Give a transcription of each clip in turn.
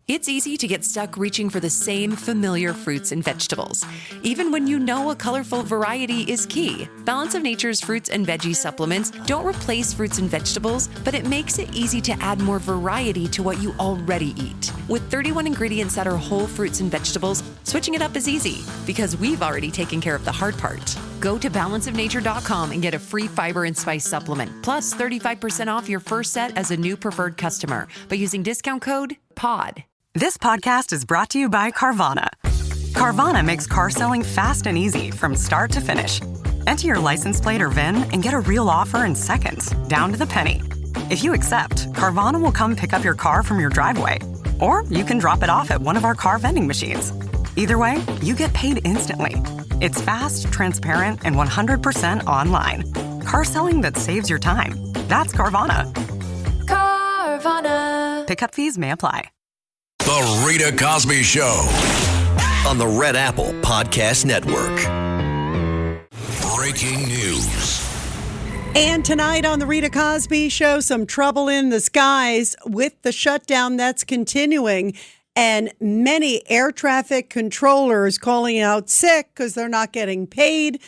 It's easy to get stuck reaching for the same familiar fruits and vegetables, even when you know a colorful variety is key. Balance of Nature's fruits and veggie supplements don't replace fruits and vegetables, but it makes it easy to add more variety to what you already eat. With 31 ingredients that are whole fruits and vegetables, switching it up is easy because we've already taken care of the hard part. Go to balanceofnature.com and get a free fiber and spice supplement, plus 35% off your first set as a new preferred customer by using discount code POD. This podcast is brought to you by Carvana. Carvana makes car selling fast and easy from start to finish. Enter your license plate or VIN and get a real offer in seconds, down to the penny. If you accept, Carvana will come pick up your car from your driveway. Or you can drop it off at one of our car vending machines. Either way, you get paid instantly. It's fast, transparent, and 100% online. Car selling that saves your time. That's Carvana. Carvana. Pickup fees may apply. The Rita Cosby Show on the Red Apple Podcast Network. Breaking news. And tonight on the Rita Cosby Show, some trouble in the skies with the shutdown that's continuing and many air traffic controllers calling out sick because they're not getting paid.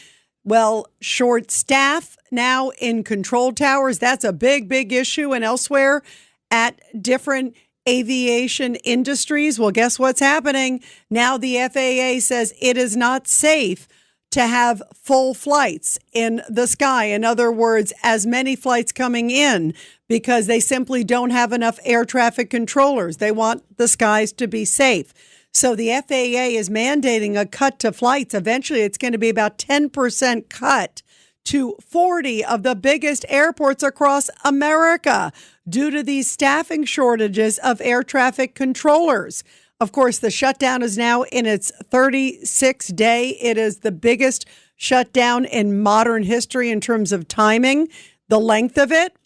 Well, short staff now in control towers. That's a big, big issue. And elsewhere at different aviation industries. Well, guess what's happening? Now the FAA says it is not safe to have full flights in the sky. In other words, as many flights coming in because they simply don't have enough air traffic controllers. They want the skies to be safe. So the FAA is mandating a cut to flights. Eventually, it's going to be about 10% cut to 40 of the biggest airports across America due to these staffing shortages of air traffic controllers. Of course, the shutdown is now in its 36th day. It is the biggest shutdown in modern history in terms of timing, the length of it.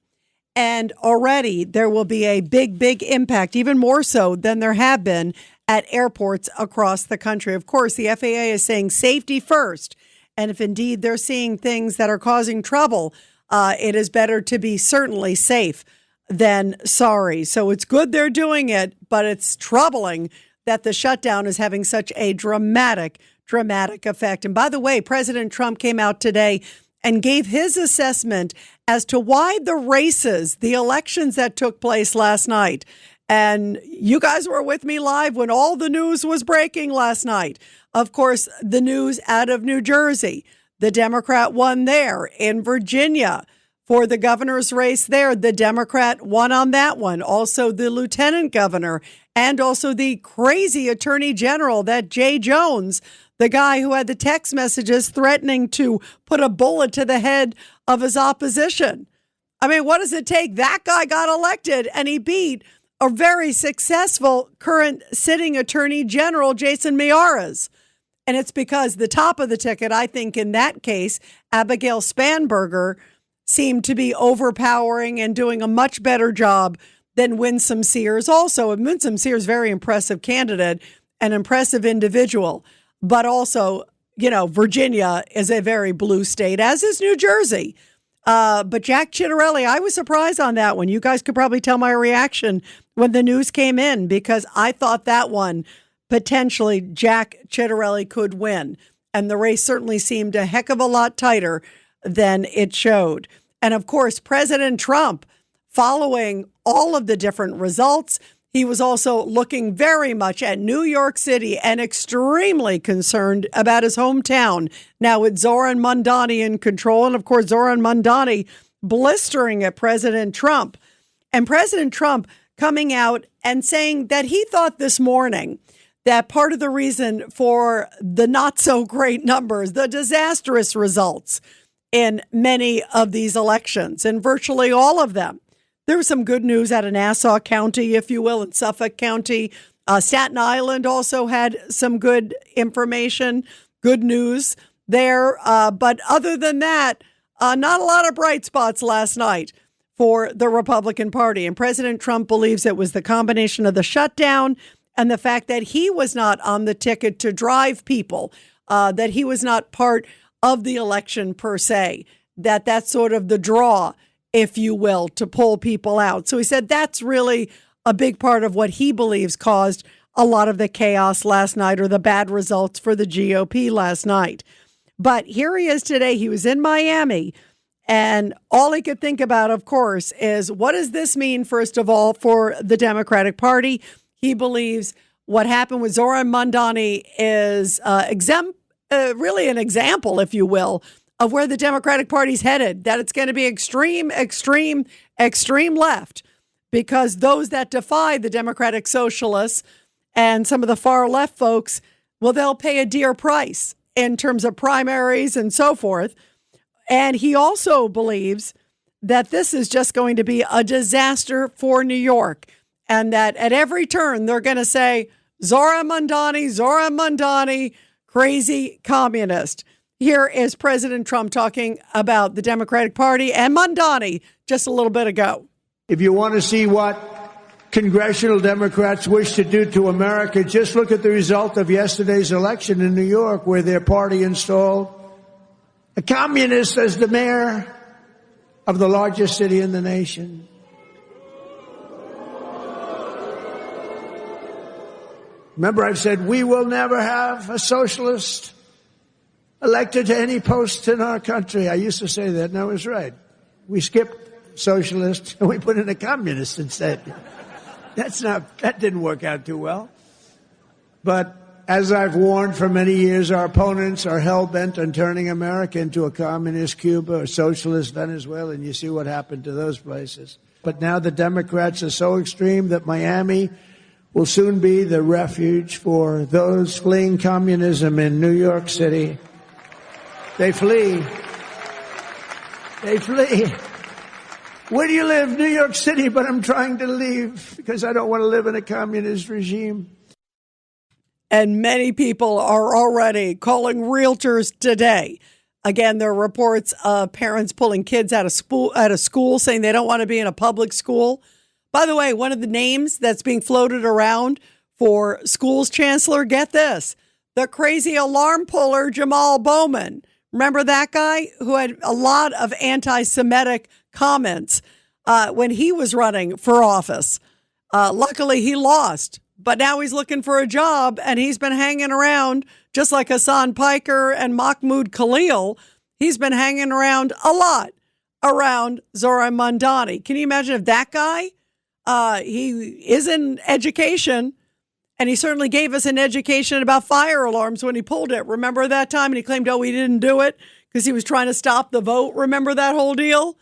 And already there will be a big, big impact, even more so than there have been at airports across the country. Of course, the FAA is saying safety first. And if indeed they're seeing things that are causing trouble, it is better to be certainly safe than sorry. So it's good they're doing it, but it's troubling that the shutdown is having such a dramatic effect. And by the way, President Trump came out today and gave his assessment as to why the races, the elections that took place last night, and you guys were with me live when all the news was breaking last night. Of course, the news out of New Jersey, the Democrat won there. In Virginia, for the governor's race there, the Democrat won on that one. Also, the lieutenant governor and also the crazy attorney general, that Jay Jones, the guy who had the text messages threatening to put a bullet to the head of his opposition. I mean, what does it take? That guy got elected and he beat a very successful current sitting attorney general, Jason Miyares. And it's because the top of the ticket, I think in that case, Abigail Spanberger, seemed to be overpowering and doing a much better job than Winsome Sears. Also, and Winsome Sears, very impressive candidate, an impressive individual. But also, you know, Virginia is a very blue state, as is New Jersey. But Jack Ciattarelli, I was surprised on that one. You guys could probably tell my reaction when the news came in, because I thought that one potentially Jack Ciattarelli could win. And the race certainly seemed a heck of a lot tighter than it showed. And of course, President Trump, following all of the different results, he was also looking very much at New York City and extremely concerned about his hometown. Now with Zohran Mamdani in control, and of course, Zohran Mamdani blistering at President Trump. And President Trump coming out and saying that he thought this morning that part of the reason for the not so great numbers, the disastrous results in many of these elections, and virtually all of them, there was some good news out of Nassau County, if you will, and Suffolk County. Staten Island also had some good information, good news there. But other than that, not a lot of bright spots last night for the Republican Party. And President Trump believes it was the combination of the shutdown and the fact that he was not on the ticket to drive people, that he was not part of the election per se, that's sort of the draw, if you will, to pull people out. So he said that's really a big part of what he believes caused a lot of the chaos last night or the bad results for the GOP last night. But here he is today. He was in Miami, and all he could think about, of course, is what does this mean, first of all, for the Democratic Party? He believes what happened with Zohran Mamdani is really an example, if you will, of where the Democratic Party's headed, that it's going to be extreme, extreme, extreme left, because those that defy the Democratic Socialists and some of the far left folks, well, they'll pay a dear price in terms of primaries and so forth. And he also believes that this is just going to be a disaster for New York, and that at every turn they're going to say, Zohran Mamdani, crazy communist. Here is President Trump talking about the Democratic Party and Mamdani just a little bit ago. If you want to see what congressional Democrats wish to do to America, just look at the result of yesterday's election in New York, where their party installed a communist as the mayor of the largest city in the nation. Remember, I've said we will never have a socialist elected to any post in our country. I used to say that, and I was right. We skipped socialist and we put in a communist instead. That didn't work out too well. But as I've warned for many years, our opponents are hell-bent on turning America into a communist Cuba or socialist Venezuela, and you see what happened to those places. But now the Democrats are so extreme that Miami will soon be the refuge for those fleeing communism in New York City. They flee. Where do you live? New York City, but I'm trying to leave because I don't want to live in a communist regime. And many people are already calling realtors today. Again, there are reports of parents pulling kids out of school, saying they don't want to be in a public school. By the way, one of the names that's being floated around for schools chancellor, get this, the crazy alarm puller Jamal Bowman. Remember that guy who had a lot of anti-Semitic comments when he was running for office? Luckily, he lost, but now he's looking for a job, and he's been hanging around just like Hassan Piker and Mahmoud Khalil. He's been hanging around a lot around Zohran Mamdani. Can you imagine if that guy, he is in education, and he certainly gave us an education about fire alarms when he pulled it. Remember that time? And he claimed, he didn't do it because he was trying to stop the vote. Remember that whole deal?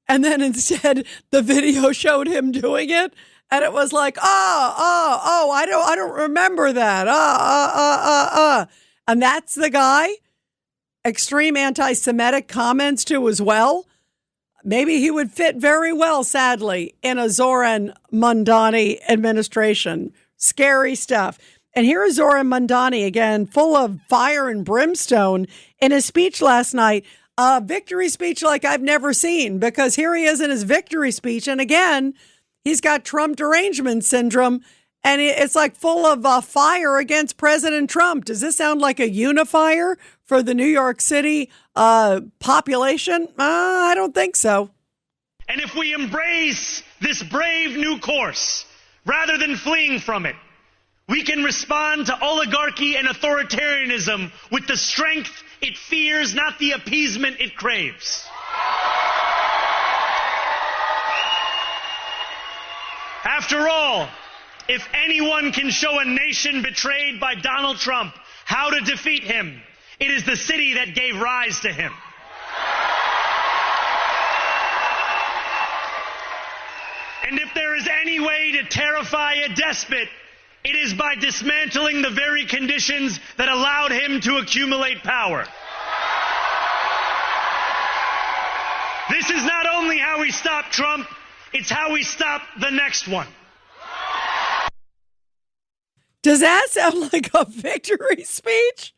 And then instead, the video showed him doing it. And it was like, I don't remember that. And that's the guy, extreme anti-Semitic comments to as well. Maybe he would fit very well, sadly, in a Zohran Mamdani administration. Scary stuff. And here is Zohran Mamdani, again, full of fire and brimstone in his speech last night. A victory speech like I've never seen, because here he is in his victory speech. And again, he's got Trump derangement syndrome, and it's like full of fire against President Trump. Does this sound like a unifier for the New York City population? I don't think so. And if we embrace this brave new course, rather than fleeing from it, we can respond to oligarchy and authoritarianism with the strength it fears, not the appeasement it craves. After all, if anyone can show a nation betrayed by Donald Trump how to defeat him, it is the city that gave rise to him. And if there is any way to terrify a despot, it is by dismantling the very conditions that allowed him to accumulate power. This is not only how we stop Trump, it's how we stop the next one. Does that sound like a victory speech?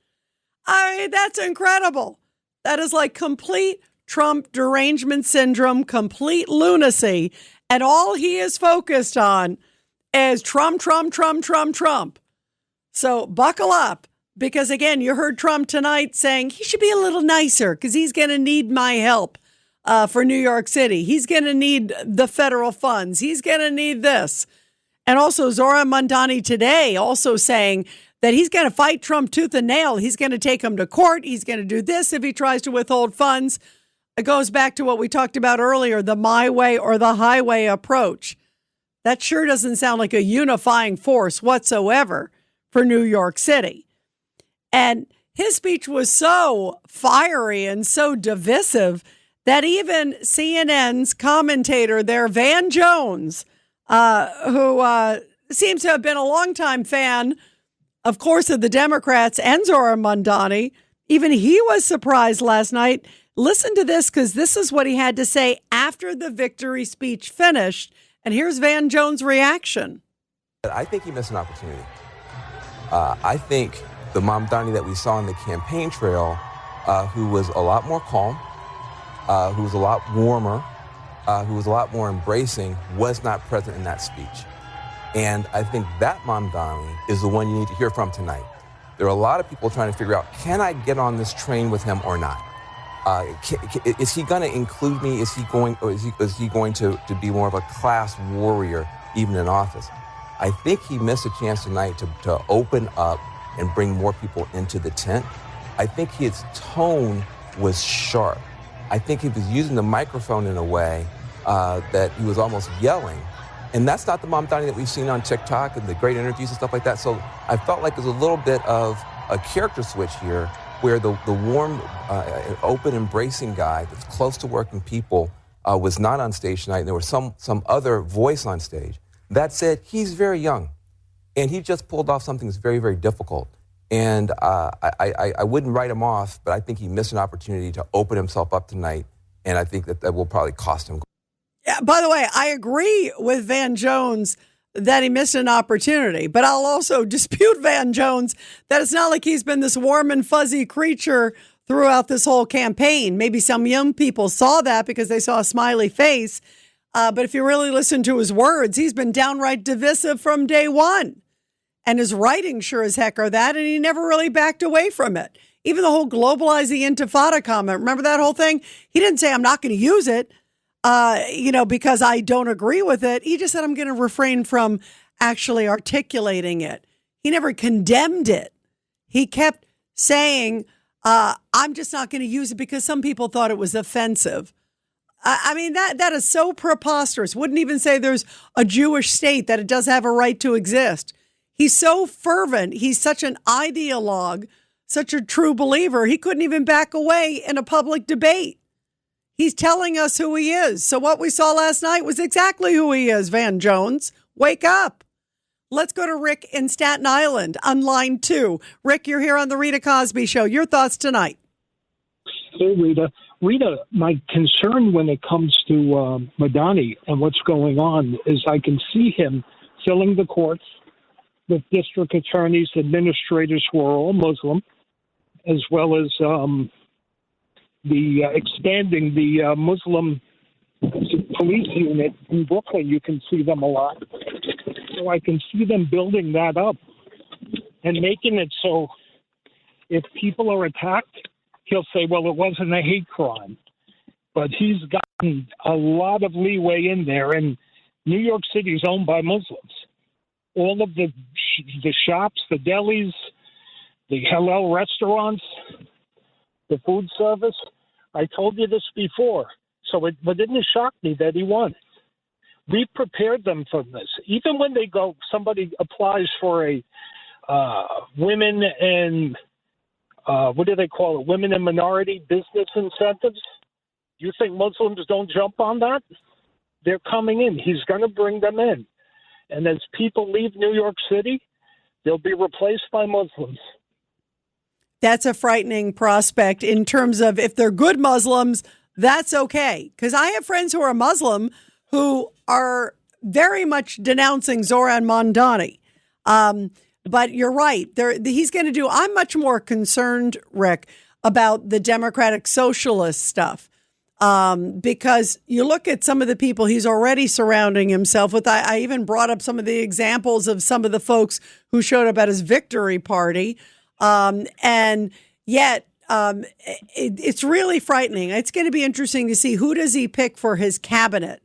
I mean, that's incredible. That is like complete Trump derangement syndrome, complete lunacy. And all he is focused on is Trump. So buckle up, because again, you heard Trump tonight saying he should be a little nicer because he's going to need my help for New York City. He's going to need the federal funds. He's going to need this. And also Zohran Mamdani today also saying that he's going to fight Trump tooth and nail. He's going to take him to court. He's going to do this if he tries to withhold funds. It goes back to what we talked about earlier, the my way or the highway approach. That sure doesn't sound like a unifying force whatsoever for New York City. And his speech was so fiery and so divisive that even CNN's commentator there, Van Jones, who seems to have been a longtime fan, of course, of the Democrats and Zohran Mamdani, even he was surprised last night. Listen to this, because this is what he had to say after the victory speech finished. And here's Van Jones' reaction. I think he missed an opportunity. I think the Mamdani that we saw on the campaign trail, who was a lot more calm, who was a lot warmer, who was a lot more embracing, was not present in that speech. And I think that Mamdani is the one you need to hear from tonight. There are a lot of people trying to figure out, can I get on this train with him or not? Is he going to include me? Is he going to be more of a class warrior, even in office? I think he missed a chance tonight to open up and bring more people into the tent. I think his tone was sharp. I think he was using the microphone in a way that he was almost yelling. And that's not the Mamdani that we've seen on TikTok and the great interviews and stuff like that. So I felt like there's a little bit of a character switch here, where the warm, open, embracing guy that's close to working people was not on stage tonight, and there was some other voice on stage. That said, he's very young, and he just pulled off something that's very, very difficult. And I wouldn't write him off, but I think he missed an opportunity to open himself up tonight, and I think that will probably cost him. Yeah, by the way, I agree with Van Jones that he missed an opportunity, but I'll also dispute Van Jones that it's not like he's been this warm and fuzzy creature throughout this whole campaign. Maybe some young people saw that because they saw a smiley face, but if you really listen to his words, he's been downright divisive from day one. And his writings sure as heck are that, and he never really backed away from it. Even the whole globalize the intifada comment, remember that whole thing? He didn't say, I'm not going to use it, because I don't agree with it. He just said, I'm going to refrain from actually articulating it. He never condemned it. He kept saying, I'm just not going to use it because some people thought it was offensive. I mean, that is so preposterous. Wouldn't even say there's a Jewish state, that it does have a right to exist. He's so fervent. He's such an ideologue, such a true believer. He couldn't even back away in a public debate. He's telling us who he is. So what we saw last night was exactly who he is, Van Jones. Wake up. Let's go to Rick in Staten Island on line 2. Rick, you're here on the Rita Cosby Show. Your thoughts tonight? Hey, Rita. Rita, my concern when it comes to Mamdani and what's going on is I can see him filling the courts with district attorneys, administrators who are all Muslim, as well as expanding the Muslim police unit in Brooklyn. You can see them a lot. So I can see them building that up and making it so if people are attacked, he'll say, well, it wasn't a hate crime. But he's gotten a lot of leeway in there, and New York City is owned by Muslims. All of the shops, the delis, the halal restaurants, the food service. I told you this before, but it didn't shock me that he won. We prepared them for this. Even when somebody applies for a women and what do they call it? Women and minority business incentives. You think Muslims don't jump on that? They're coming in. He's going to bring them in. And as people leave New York City, they'll be replaced by Muslims. That's a frightening prospect in terms of if they're good Muslims, that's okay. Because I have friends who are Muslim who are very much denouncing Zohran Mamdani. But you're right. He's going to do. I'm much more concerned, Rick, about the Democratic Socialist stuff. Because you look at some of the people he's already surrounding himself with. I even brought up some of the examples of some of the folks who showed up at his victory party. And yet it's really frightening. It's going to be interesting to see who does he pick for his cabinet.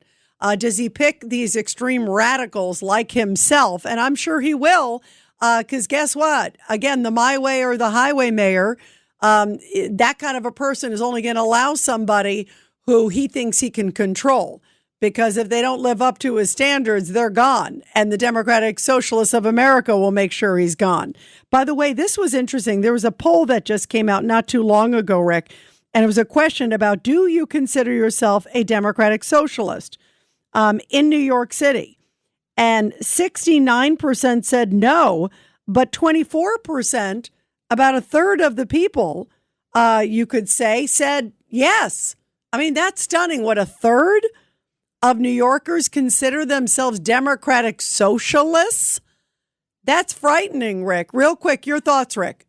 Does he pick these extreme radicals like himself? And I'm sure he will, because guess what? Again, the my way or the highway mayor, that kind of a person is only going to allow somebody who he thinks he can control. Because if they don't live up to his standards, they're gone. And the Democratic Socialists of America will make sure he's gone. By the way, this was interesting. There was a poll that just came out not too long ago, Rick. And it was a question about, do you consider yourself a Democratic Socialist in New York City? And 69% said no, but 24%, about a third of the people, you could say, said yes. I mean, that's stunning. What, a third of New Yorkers consider themselves Democratic Socialists? That's frightening, Rick. Real quick, your thoughts, Rick.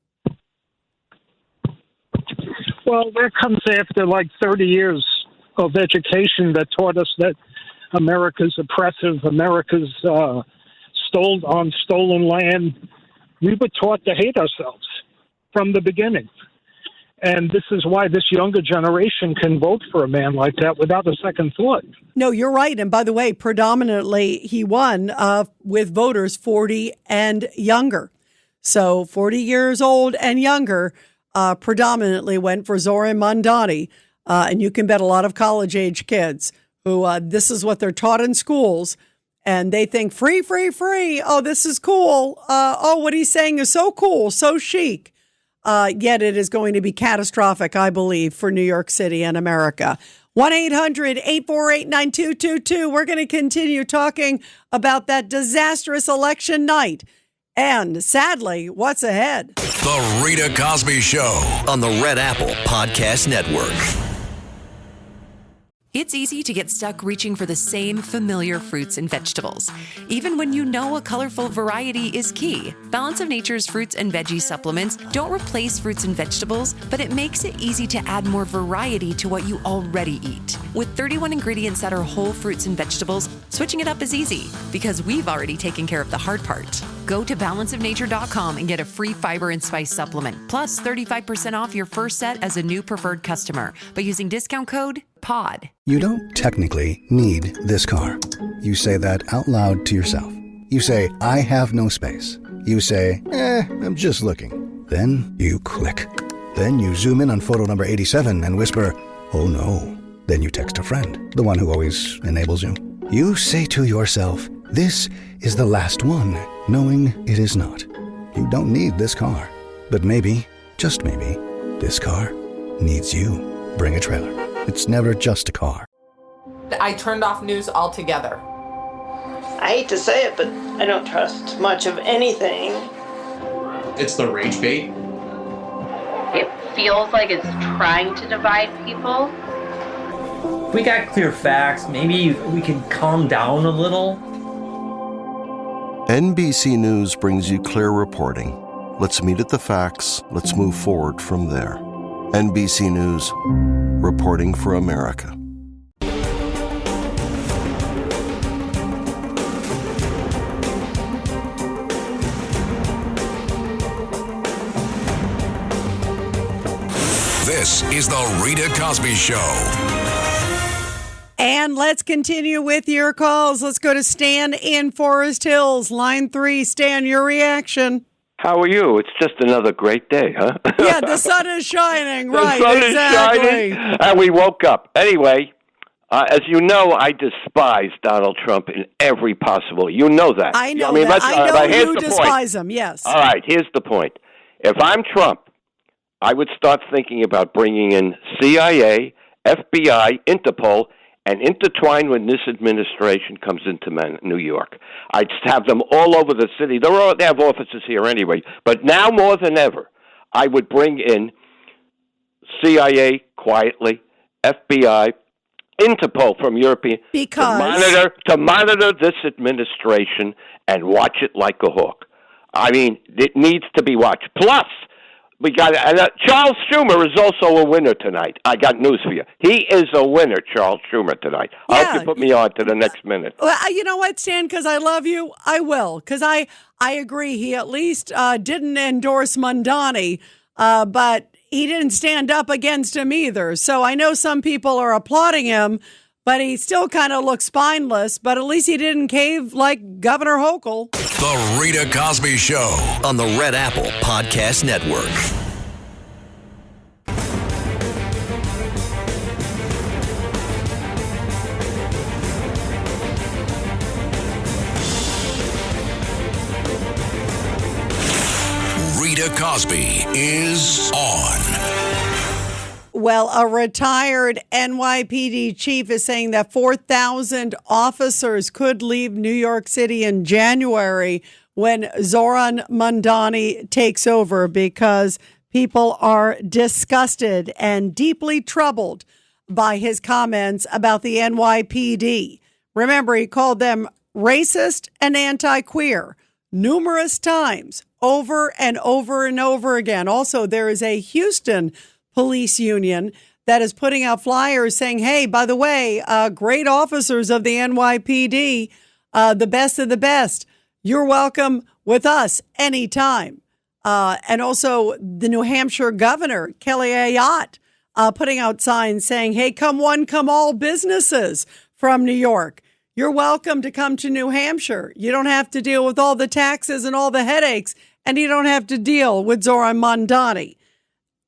Well, that comes after like 30 years of education that taught us that America's oppressive, America's stolen land. We were taught to hate ourselves from the beginning. And this is why this younger generation can vote for a man like that without a second thought. No, you're right. And by the way, predominantly he won with voters 40 and younger. So 40 years old and younger predominantly went for Zohran Mamdani. And you can bet a lot of college-age kids who this is what they're taught in schools. And they think free, free, free. Oh, this is cool. Oh, what he's saying is so cool, so chic. Yet it is going to be catastrophic, I believe, for New York City and America. 1-800-848-9222. We're going to continue talking about that disastrous election night. And sadly, what's ahead? The Rita Cosby Show on the Red Apple Podcast Network. It's easy to get stuck reaching for the same familiar fruits and vegetables, even when you know a colorful variety is key. Balance of Nature's fruits and veggie supplements don't replace fruits and vegetables, but it makes it easy to add more variety to what you already eat. With 31 ingredients that are whole fruits and vegetables, switching it up is easy because we've already taken care of the hard part. Go to balanceofnature.com and get a free fiber and spice supplement, plus 35% off your first set as a new preferred customer by using discount code POD. You don't technically need this car. You say that out loud to yourself. You say, I have no space. You say, I'm just looking. Then you click. Then you zoom in on photo number 87 and whisper, oh no. Then you text a friend, the one who always enables you. You say to yourself, this is the last one, knowing it is not. You don't need this car. But maybe, just maybe, this car needs you. Bring a trailer. It's never just a car. I turned off news altogether. I hate to say it, but I don't trust much of anything. It's the rage bait. It feels like it's trying to divide people. If we got clear facts, maybe we can calm down a little. NBC News brings you clear reporting. Let's meet at the facts. Let's move forward from there. NBC News, reporting for America. This is the Rita Cosby Show. And let's continue with your calls. Let's go to Stan in Forest Hills, line 3. Stan, your reaction. How are you? It's just another great day, huh? Yeah, the sun is shining, right? The sun exactly. is shining, and we woke up. Anyway, as you know, I despise Donald Trump in every possible. You know that. I know that. I know you despise him. Yes. All right. Here's the point. If I'm Trump, I would start thinking about bringing in CIA, FBI, Interpol, and intertwine when this administration comes into New York. I'd have them all over the city. They have offices here anyway. But now more than ever, I would bring in CIA quietly, FBI, Interpol from European to monitor this administration and watch it like a hawk. I mean, it needs to be watched. Plus, we got Charles Schumer is also a winner tonight. I got news for you. He is a winner, Charles Schumer, tonight. Yeah. I hope you put me on to the next minute. Well, you know what, Stan? Because I love you, I will. Because I agree. He at least didn't endorse Mamdani, but he didn't stand up against him either. So I know some people are applauding him, but he still kind of looks spineless, but at least he didn't cave like Governor Hochul. The Rita Cosby Show on the Red Apple Podcast Network. Rita Cosby is on. Well, a retired NYPD chief is saying that 4,000 officers could leave New York City in January when Zohran Mamdani takes over because people are disgusted and deeply troubled by his comments about the NYPD. Remember, he called them racist and anti-queer numerous times, over and over and over again. Also, there is a Houston police union that is putting out flyers saying, hey, by the way, great officers of the NYPD, the best of the best. You're welcome with us anytime. And also the New Hampshire governor, Kelly Ayotte, putting out signs saying, hey, come one, come all businesses from New York. You're welcome to come to New Hampshire. You don't have to deal with all the taxes and all the headaches, and you don't have to deal with Zohran Mamdani.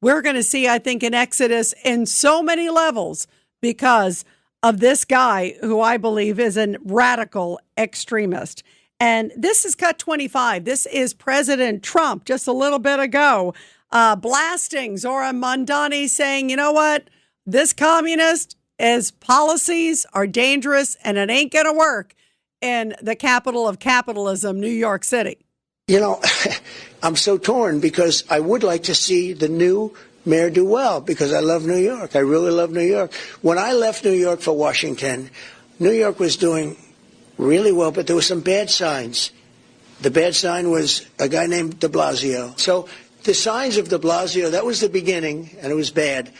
We're going to see, I think, an exodus in so many levels because of this guy who I believe is a radical extremist. And this is Cut 25. This is President Trump just a little bit ago blasting Zohran Mamdani, saying, you know what? This communist, his policies are dangerous and it ain't going to work in the capital of capitalism, New York City. You know, I'm so torn because I would like to see the new mayor do well because I love New York. I really love New York. When I left New York for Washington, New York was doing really well, but there were some bad signs. The bad sign was a guy named de Blasio. So the signs of de Blasio, that was the beginning, and it was bad.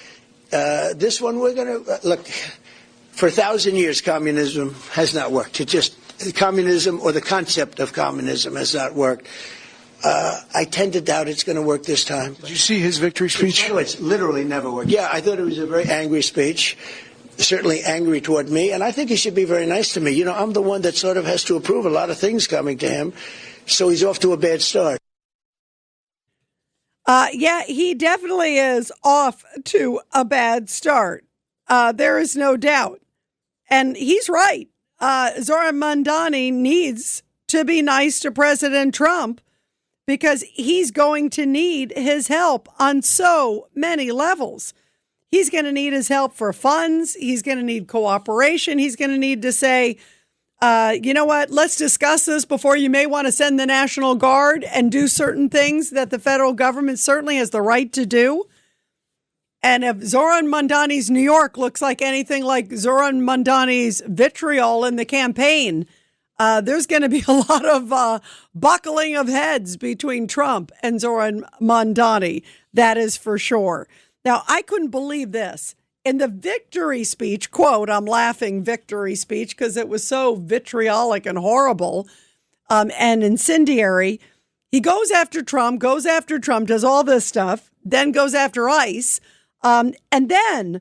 This one, we're going to look. For 1,000 years, communism has not worked. Communism or the concept of communism has not worked. I tend to doubt it's going to work this time. Did you see his victory speech? It's literally never worked. Yeah, I thought it was a very angry speech, certainly angry toward me, and I think he should be very nice to me. You know, I'm the one that sort of has to approve a lot of things coming to him, so he's off to a bad start. Yeah, he definitely is off to a bad start. There is no doubt. And he's right. Zohran Mamdani needs to be nice to President Trump because he's going to need his help on so many levels. He's going to need his help for funds. He's going to need cooperation. He's going to need to say, you know what, let's discuss this before you may want to send the National Guard and do certain things that the federal government certainly has the right to do. And if Zohran Mamdani's New York looks like anything like Zohran Mamdani's vitriol in the campaign, there's going to be a lot of buckling of heads between Trump and Zohran Mamdani. That is for sure. Now, I couldn't believe this. In the victory speech, quote, I'm laughing victory speech because it was so vitriolic and horrible and incendiary. He goes after Trump, does all this stuff, then goes after ICE. And then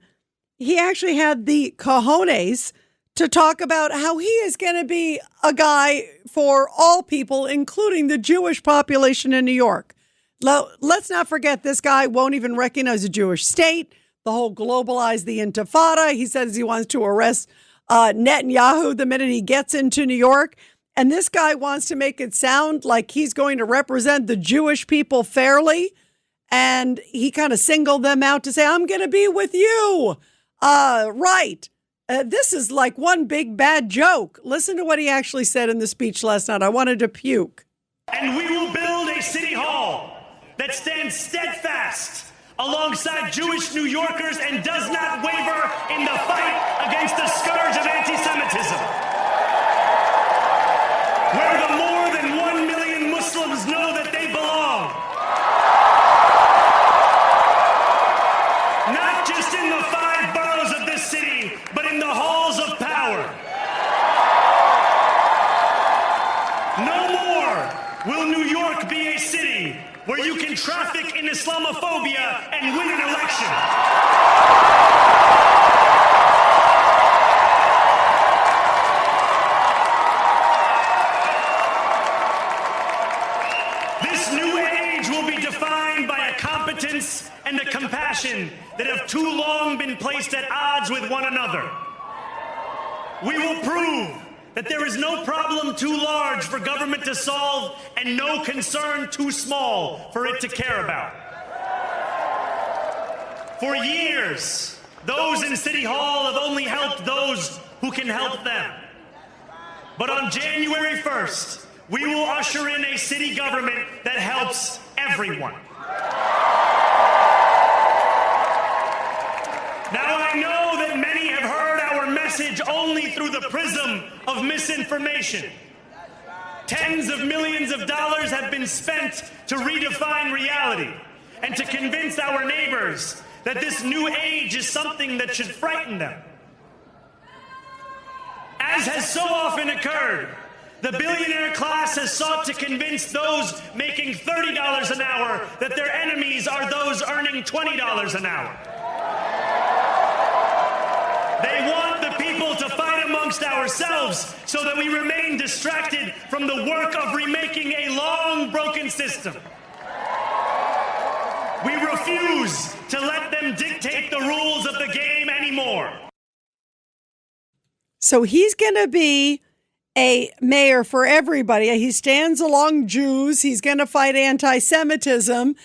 he actually had the cojones to talk about how he is going to be a guy for all people, including the Jewish population in New York. Let's not forget, this guy won't even recognize a Jewish state. The whole globalize the intifada. He says he wants to arrest Netanyahu the minute he gets into New York. And this guy wants to make it sound like he's going to represent the Jewish people fairly. And he kind of singled them out to say, I'm going to be with you. Right. This is like one big bad joke. Listen to what he actually said in the speech last night. I wanted to puke. And we will build a city hall that stands steadfast alongside Jewish New Yorkers and does not waver in the fight against the scourge of anti-Semitism. Where the more than 1 million Muslims know that they belong. Not just in the 5 boroughs of this city, but in the halls of power. No more will New York be a city where you can traffic in Islamophobia and win an election. This new age will be defined by a competence and a compassion that have too long been placed at odds with one another. We will prove that there is no problem too large for government to solve and no concern too small for it to care about. For years, those in City Hall have only helped those who can help them. But on January 1st, we will usher in a city government that helps everyone. Now, I know that many have heard our message only through the prism of misinformation. Tens of millions of dollars have been spent to redefine reality and to convince our neighbors that this new age is something that should frighten them. As has so often occurred, the billionaire class has sought to convince those making $30 an hour that their enemies are those earning $20 an hour. They want the people to fight amongst ourselves so that we remain distracted from the work of remaking a long broken system. We refuse to let them dictate the rules of the game anymore. So he's going to be a mayor for everybody. He stands along Jews. He's going to fight anti-Semitism.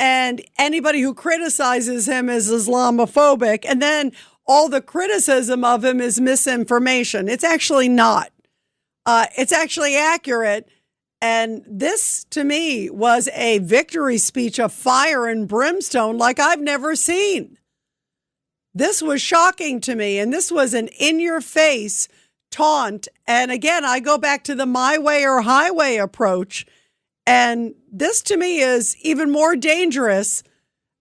And anybody who criticizes him is Islamophobic. And then all the criticism of him is misinformation. It's actually not. It's actually accurate. And this, to me, was a victory speech of fire and brimstone like I've never seen. This was shocking to me, and this was an in-your-face taunt. And again, I go back to the my way or highway approach, and this, to me, is even more dangerous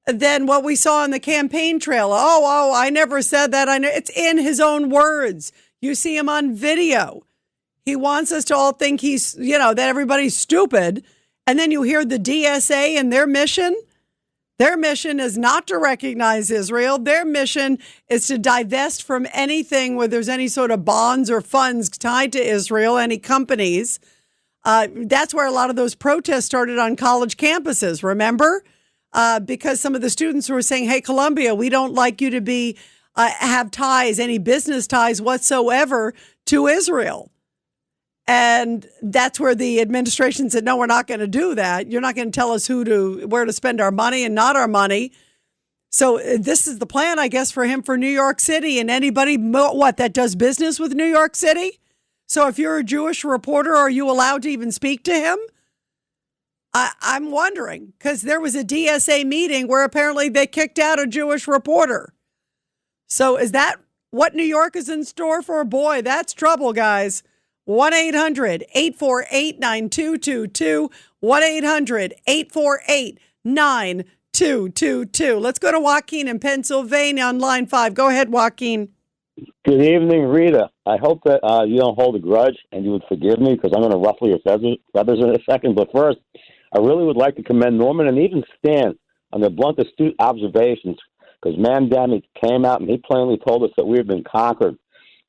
than what we saw on the campaign trail. Oh, I never said that. I know it's in his own words. You see him on video. He wants us to all think he's, that everybody's stupid. And then you hear the DSA and their mission. Their mission is not to recognize Israel. Their mission is to divest from anything where there's any sort of bonds or funds tied to Israel, any companies. That's where a lot of those protests started on college campuses, remember? Because some of the students were saying, hey, Columbia, we don't like you to have ties, any business ties whatsoever to Israel. And that's where the administration said, no, we're not going to do that. You're not going to tell us where to spend our money and not our money. So this is the plan, I guess, for him for New York City and anybody, that does business with New York City. So if you're a Jewish reporter, are you allowed to even speak to him? I'm wondering, because there was a DSA meeting where apparently they kicked out a Jewish reporter. So is that what New York is in store for? Boy, that's trouble, guys. 1-800-848-9222. 1-800-848-9222. Let's go to Joaquin in Pennsylvania on line 5. Go ahead, Joaquin. Good evening, Rita. I hope that you don't hold a grudge and you would forgive me because I'm going to ruffle your feathers in a second. But first, I really would like to commend Norman and even Stan on their blunt, astute observations because Mamdani came out and he plainly told us that we have been conquered.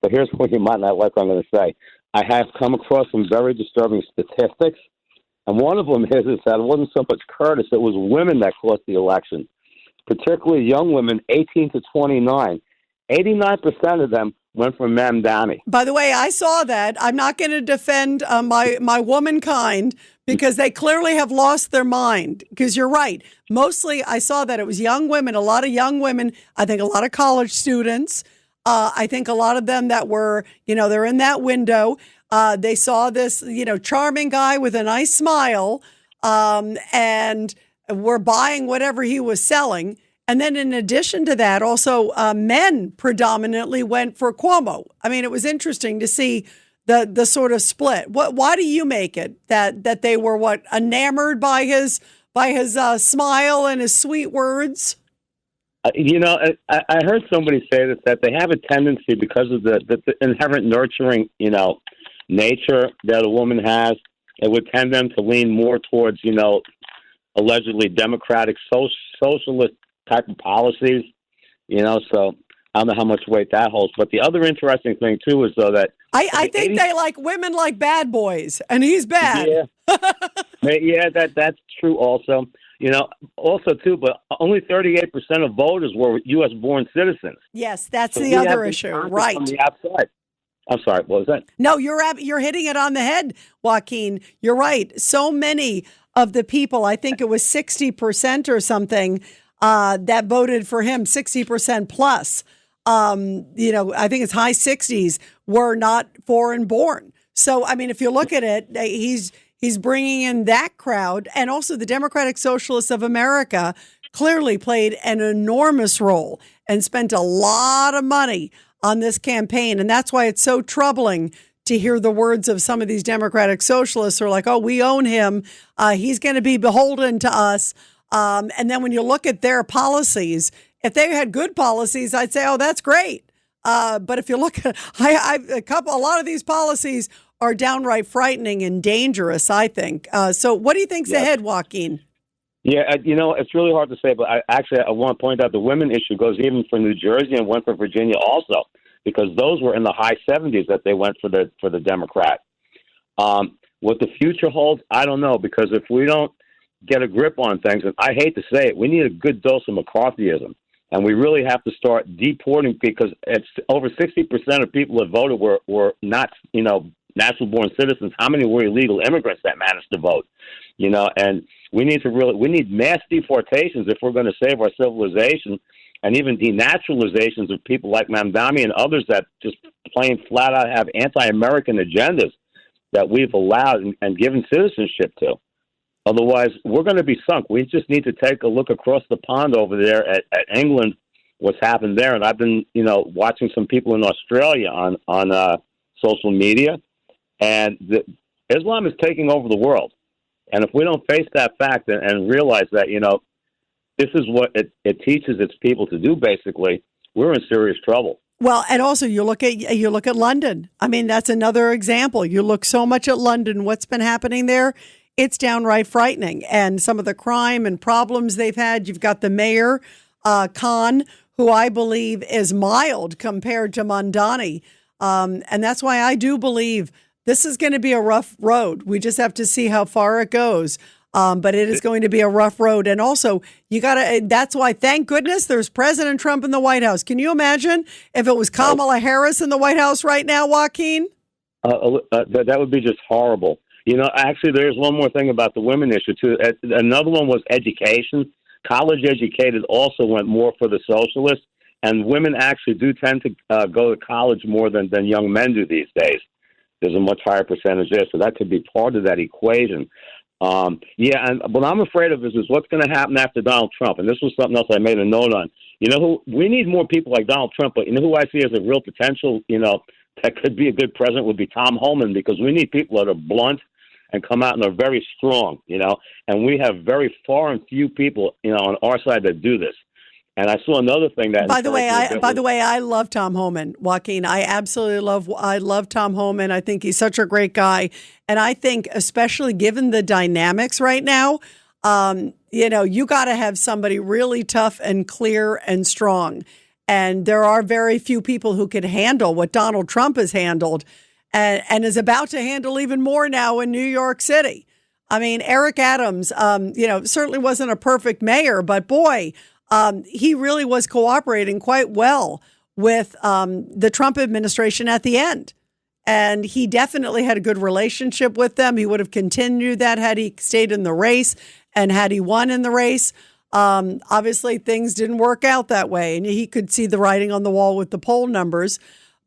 But here's what you might not like what I'm going to say. I have come across some very disturbing statistics, and one of them is that it wasn't so much Curtis, it was women that cost the election, particularly young women, 18 to 29. 89% of them went for Mamdani. By the way, I saw that. I'm not going to defend my womankind because they clearly have lost their mind. Because you're right. Mostly I saw that it was young women, a lot of young women, I think a lot of college students. I think a lot of them that were, they're in that window. They saw this, charming guy with a nice smile and were buying whatever he was selling. And then in addition to that, also men predominantly went for Cuomo. I mean, it was interesting to see the sort of split. Why do you make it that they were enamored by his smile and his sweet words? I heard somebody say that they have a tendency because of the inherent nurturing, nature that a woman has. It would tend them to lean more towards, allegedly democratic, socialist type of policies, So I don't know how much weight that holds. But the other interesting thing too is though that I think they like women like bad boys, and he's bad. Yeah. Yeah, that's true also. Also too, but only 38% of voters were U.S.-born citizens. Yes, that's So the we other have issue, contact right? From the outside. I'm sorry, what was that? No, you're hitting it on the head, Joaquin. You're right. So many of the people, I think it was 60% or something, that voted for him, 60% plus. I think it's high 60s were not foreign born. So, I mean, if you look at it, he's bringing in that crowd, and also the Democratic Socialists of America clearly played an enormous role and spent a lot of money on this campaign. And that's why it's so troubling to hear the words of some of these Democratic Socialists who are like, oh, we own him. He's going to be beholden to us. And then when you look at their policies, if they had good policies, I'd say, oh, that's great. But if you look at a lot of these policies are downright frightening and dangerous, I think. So what do you think's ahead, Joaquin? Yeah, it's really hard to say, but I want to point out the women issue goes even for New Jersey and went for Virginia also, because those were in the high 70s that they went for the Democrat. What the future holds, I don't know, because if we don't get a grip on things, and I hate to say it, we need a good dose of McCarthyism, and we really have to start deporting, because it's over 60% of people that voted were not, natural-born citizens. How many were illegal immigrants that managed to vote? And we need mass deportations if we're going to save our civilization, and even denaturalizations of people like Mamdani and others that just plain flat out have anti-American agendas that we've allowed and given citizenship to. Otherwise, we're going to be sunk. We just need to take a look across the pond over there at England, what's happened there. And I've been, watching some people in Australia on social media, and Islam is taking over the world. And if we don't face that fact and realize that, this is what it teaches its people to do, basically, we're in serious trouble. Well, and also you look at London. I mean, that's another example. You look so much at London, what's been happening there. It's downright frightening. And some of the crime and problems they've had. You've got the mayor, Khan, who I believe is mild compared to Mamdani. And that's why I do believe this is going to be a rough road. We just have to see how far it goes. But it is going to be a rough road. And also, that's why, thank goodness, there's President Trump in the White House. Can you imagine if it was Kamala Harris in the White House right now, Joaquin? That would be just horrible. Actually, there's one more thing about the women issue, too. Another one was education. College educated also went more for the socialists, and women actually do tend to go to college more than young men do these days. There's a much higher percentage there, so that could be part of that equation. And what I'm afraid of is what's going to happen after Donald Trump, and this was something else I made a note on. We need more people like Donald Trump, but who I see as a real potential, that could be a good president would be Tom Homan, because we need people that are blunt and come out and are very strong, and we have very far and few people, on our side that do this. And I saw another thing that. By the way, I love Tom Homan, Joaquin. I absolutely love Tom Homan. I think he's such a great guy, and I think, especially given the dynamics right now, you got to have somebody really tough and clear and strong. And there are very few people who could handle what Donald Trump has handled, and is about to handle even more now in New York City. I mean, Eric Adams, certainly wasn't a perfect mayor, but boy. He really was cooperating quite well with the Trump administration at the end. And he definitely had a good relationship with them. He would have continued that had he stayed in the race and had he won in the race. Obviously, things didn't work out that way. And he could see the writing on the wall with the poll numbers.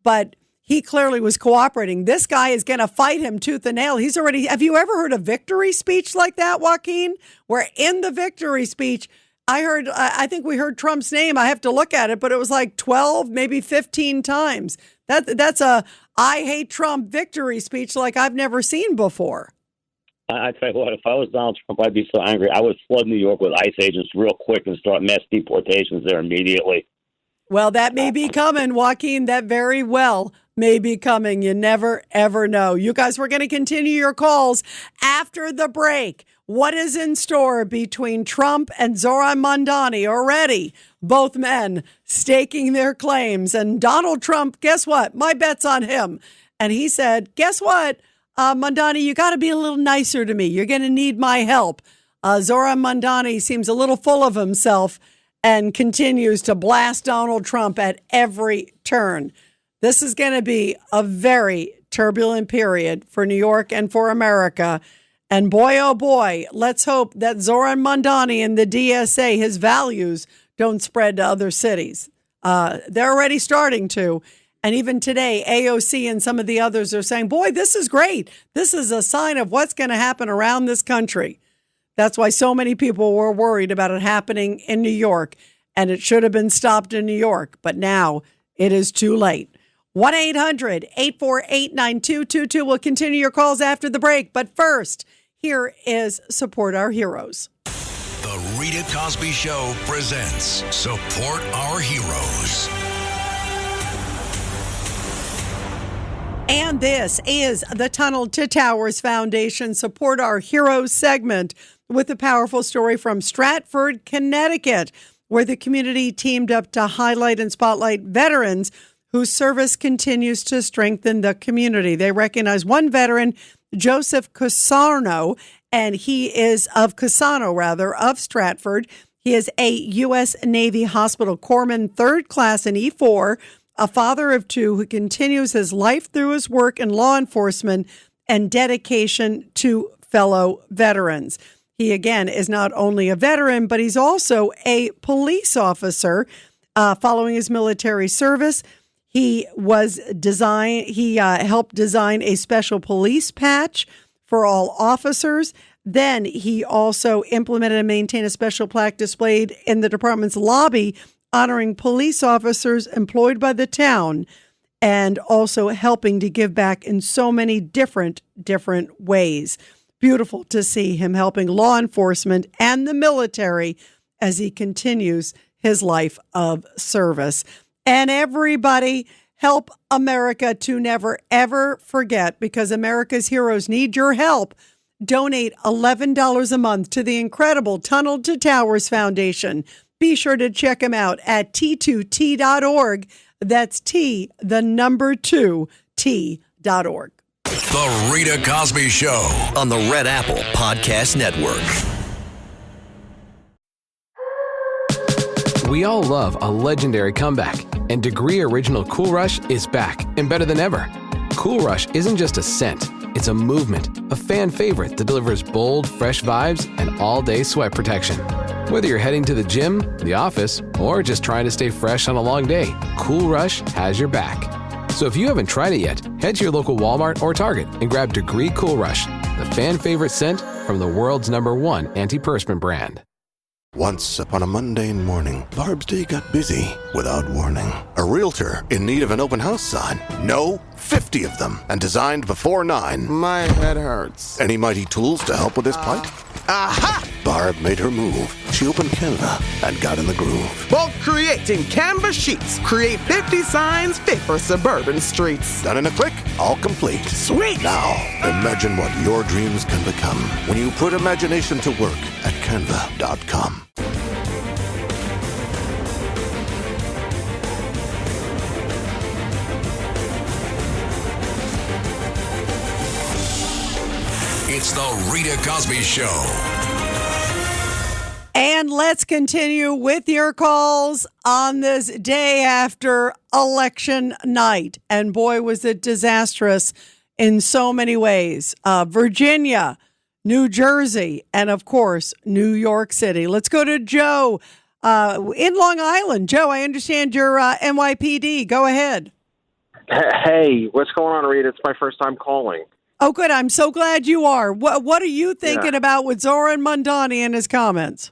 But he clearly was cooperating. This guy is going to fight him tooth and nail. Have you ever heard a victory speech like that, Joaquin? Where in the victory speech, I think we heard Trump's name. I have to look at it, but it was like 12, maybe 15 times. That's a I hate Trump victory speech like I've never seen before. I tell you what, if I was Donald Trump, I'd be so angry. I would flood New York with ICE agents real quick and start mass deportations there immediately. Well, that may be coming, Joaquin. That very well may be coming. You never, ever know. You guys, we're going to continue your calls after the break. What is in store between Trump and Zohran Mamdani? Already, both men staking their claims. And Donald Trump, guess what? My bet's on him. And he said, guess what? Mamdani, you got to be a little nicer to me. You're going to need my help. Zohran Mamdani seems a little full of himself and continues to blast Donald Trump at every turn. This is going to be a very turbulent period for New York and for America. And boy, oh boy, let's hope that Zohran Mamdani and the DSA, his values, don't spread to other cities. They're already starting to. And even today, AOC and some of the others are saying, boy, this is great. This is a sign of what's going to happen around this country. That's why so many people were worried about it happening in New York. And it should have been stopped in New York. But now it is too late. 1-800-848-9222. We'll continue your calls after the break. But first, here is Support Our Heroes. The Rita Cosby Show presents Support Our Heroes. And this is the Tunnel to Towers Foundation Support Our Heroes segment with a powerful story from Stratford, Connecticut, where the community teamed up to highlight and spotlight veterans whose service continues to strengthen the community. They recognize one veteran, Joseph Cassano, and he is of Stratford. He is a U.S. Navy Hospital Corpsman, 3rd class in E4, a father of 2 who continues his life through his work in law enforcement and dedication to fellow veterans. He, again, is not only a veteran, but he's also a police officer following his military service. He helped design a special police patch for all officers. Then he also implemented and maintained a special plaque displayed in the department's lobby honoring police officers employed by the town and also helping to give back in so many different ways. Beautiful to see him helping law enforcement and the military as he continues his life of service. And everybody, help America to never, ever forget, because America's heroes need your help. Donate $11 a month to the incredible Tunnel to Towers Foundation. Be sure to check them out at t2t.org. That's T, the number 2, T.org. The Rita Cosby Show on the Red Apple Podcast Network. We all love a legendary comeback, and Degree Original Cool Rush is back and better than ever. Cool Rush isn't just a scent, it's a movement, a fan favorite that delivers bold, fresh vibes and all-day sweat protection. Whether you're heading to the gym, the office, or just trying to stay fresh on a long day, Cool Rush has your back. So if you haven't tried it yet, head to your local Walmart or Target and grab Degree Cool Rush, the fan favorite scent from the world's #1 antiperspirant brand. Once upon a mundane morning, Barb's day got busy without warning. A realtor in need of an open house sign. No, 50 of them, and designed before 9. My head hurts. Any mighty tools to help with this plight? Aha! Barb made her move. She opened Canva and got in the groove. Bulk creating Canva sheets. Create 50 signs fit for suburban streets. Done in a click, all complete. Sweet! Now, imagine what your dreams can become when you put imagination to work at canva.com. It's the Rita Cosby Show. And let's continue with your calls on this day after election night. And boy, was it disastrous in so many ways. Virginia, New Jersey, and of course, New York City. Let's go to Joe in Long Island. Joe, I understand you're NYPD. Go ahead. Hey, what's going on, Rita? It's my first time calling. Oh, good. I'm so glad you are. What are you thinking about with Zohran Mamdani and his comments?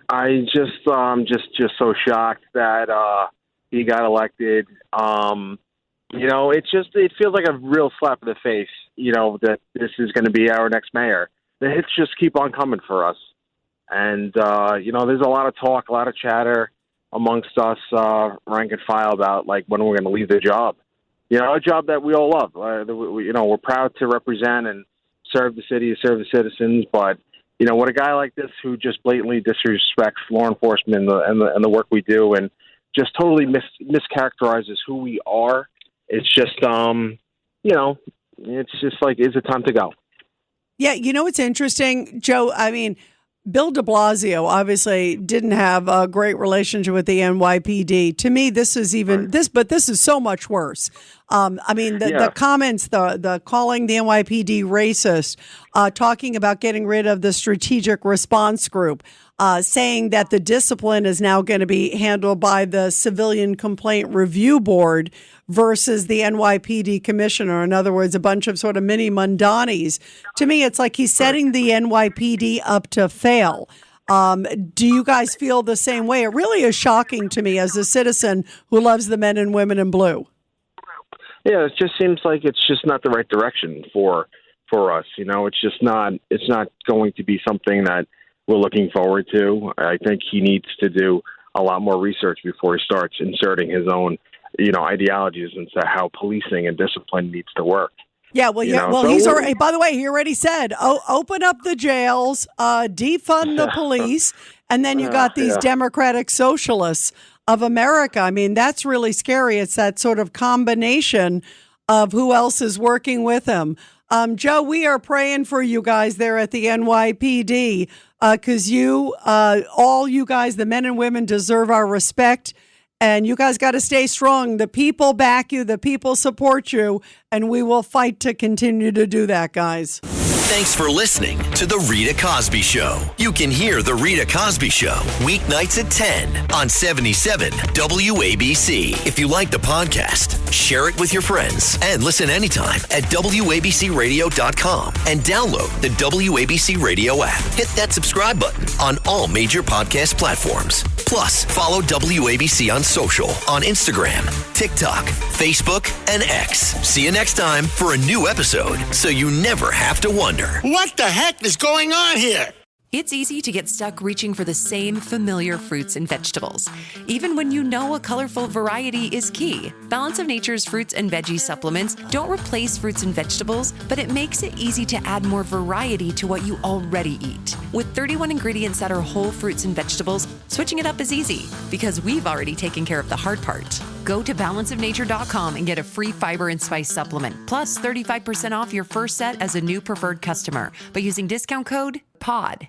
I just so shocked that he got elected. It feels like a real slap in the face. That this is going to be our next mayor. The hits just keep on coming for us, and there's a lot of talk, a lot of chatter amongst us rank and file about like when we're going to leave the job. A job that we all love. We're proud to represent and serve the city, serve the citizens. But, what a guy like this who just blatantly disrespects law enforcement and the work we do and just totally mischaracterizes who we are. It's just, it's just like, is it time to go? Yeah, you know what's interesting, Joe? I mean, Bill de Blasio obviously didn't have a great relationship with the NYPD. To me, this is even this, but this is so much worse. I mean, the comments, the calling the NYPD racist, talking about getting rid of the strategic response group, saying that the discipline is now going to be handled by the Civilian Complaint Review Board versus the NYPD commissioner. In other words, a bunch of sort of mini Mamdanis. To me, it's like he's setting the NYPD up to fail. Do you guys feel the same way? It really is shocking to me as a citizen who loves the men and women in blue. Yeah, it just seems like it's just not the right direction for us. You know, it's not going to be something that we're looking forward to. I think he needs to do a lot more research before he starts inserting his own, ideologies into how policing and discipline needs to work. Yeah, well, he's already. By the way, he already said, open up the jails, defund the police, and then you got these democratic socialists of America. I mean, that's really scary. It's that sort of combination of who else is working with him. Joe, we are praying for you guys there at the NYPD because all you guys, the men and women, deserve our respect. And you guys got to stay strong. The people back you. The people support you. And we will fight to continue to do that, guys. Thanks for listening to The Rita Cosby Show. You can hear The Rita Cosby Show weeknights at 10 on 77 WABC. If you like the podcast, share it with your friends and listen anytime at WABCRadio.com and download the WABC Radio app. Hit that subscribe button on all major podcast platforms. Plus, follow WABC on social on Instagram, TikTok, Facebook, and X. See you next time for a new episode so you never have to wonder. What the heck is going on here? It's easy to get stuck reaching for the same familiar fruits and vegetables, even when you know a colorful variety is key. Balance of Nature's fruits and veggie supplements don't replace fruits and vegetables, but it makes it easy to add more variety to what you already eat. With 31 ingredients that are whole fruits and vegetables, switching it up is easy because we've already taken care of the hard part. Go to balanceofnature.com and get a free fiber and spice supplement, plus 35% off your first set as a new preferred customer by using discount code POD.